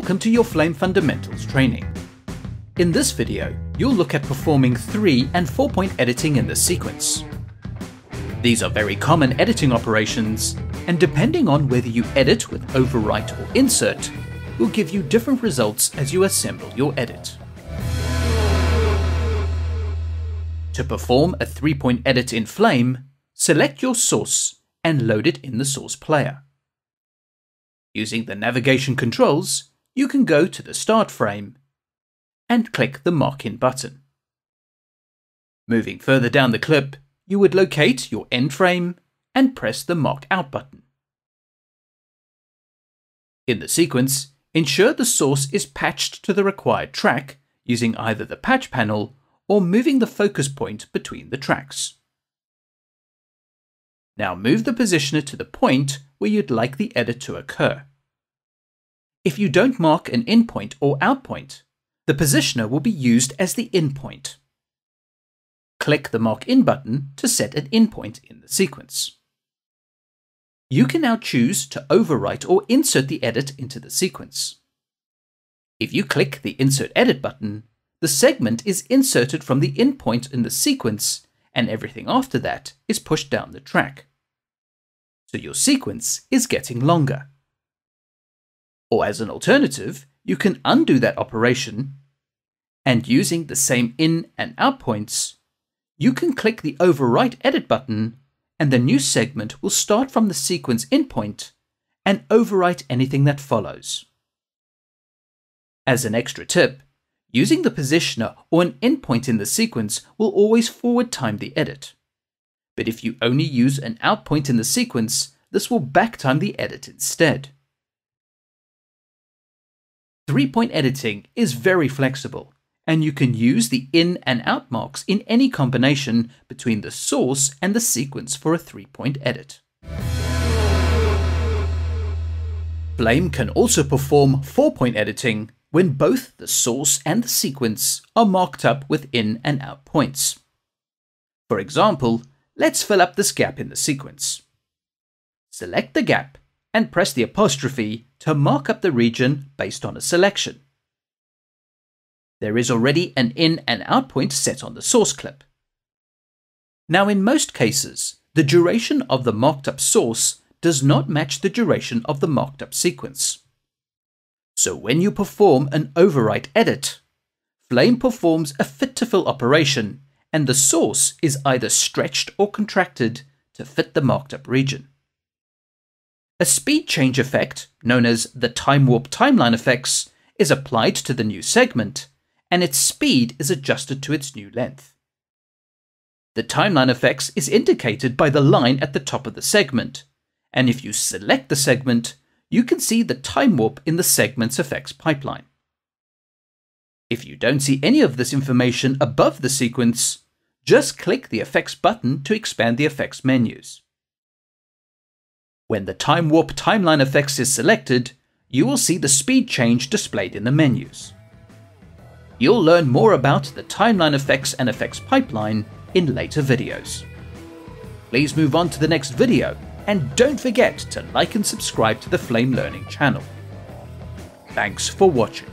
Welcome to your Flame Fundamentals training. In this video, you'll look at performing 3- and 4-point editing in this sequence. These are very common editing operations, and depending on whether you edit with overwrite or insert, will give you different results as you assemble your edit. To perform a 3-point edit in Flame, select your source and load it in the source player. Using the navigation controls, you can go to the Start frame and click the Mark In button. Moving further down the clip, you would locate your end frame and press the Mark Out button. In the sequence, ensure the source is patched to the required track using either the patch panel or moving the focus point between the tracks. Now move the positioner to the point where you'd like the edit to occur. If you don't mark an in point or out point, the positioner will be used as the in point. Click the Mark In button to set an in point in the sequence. You can now choose to overwrite or insert the edit into the sequence. If you click the Insert Edit button, the segment is inserted from the in point in the sequence, and everything after that is pushed down the track. So your sequence is getting longer. Or as an alternative, you can undo that operation, and using the same in and out points, you can click the Overwrite Edit button, and the new segment will start from the sequence in point and overwrite anything that follows. As an extra tip, using the positioner or an in point in the sequence will always forward time the edit. But if you only use an out point in the sequence, this will back time the edit instead. 3-point editing is very flexible, and you can use the in and out marks in any combination between the source and the sequence for a 3-point edit. Flame can also perform 4-point editing when both the source and the sequence are marked up with in and out points. For example, let's fill up this gap in the sequence. Select the gap and press the apostrophe to mark up the region based on a selection. There is already an in and out point set on the source clip. Now in most cases, the duration of the marked up source does not match the duration of the marked up sequence. So when you perform an overwrite edit, Flame performs a fit to fill operation, and the source is either stretched or contracted to fit the marked up region. A speed change effect, known as the time warp timeline effects, is applied to the new segment, and its speed is adjusted to its new length. The timeline effects is indicated by the line at the top of the segment, and if you select the segment, you can see the time warp in the segment's effects pipeline. If you don't see any of this information above the sequence, just click the Effects button to expand the effects menus. When the Time Warp Timeline Effects is selected, you will see the speed change displayed in the menus. You'll learn more about the timeline effects and effects pipeline in later videos. Please move on to the next video, and don't forget to like and subscribe to the Flame Learning channel. Thanks for watching.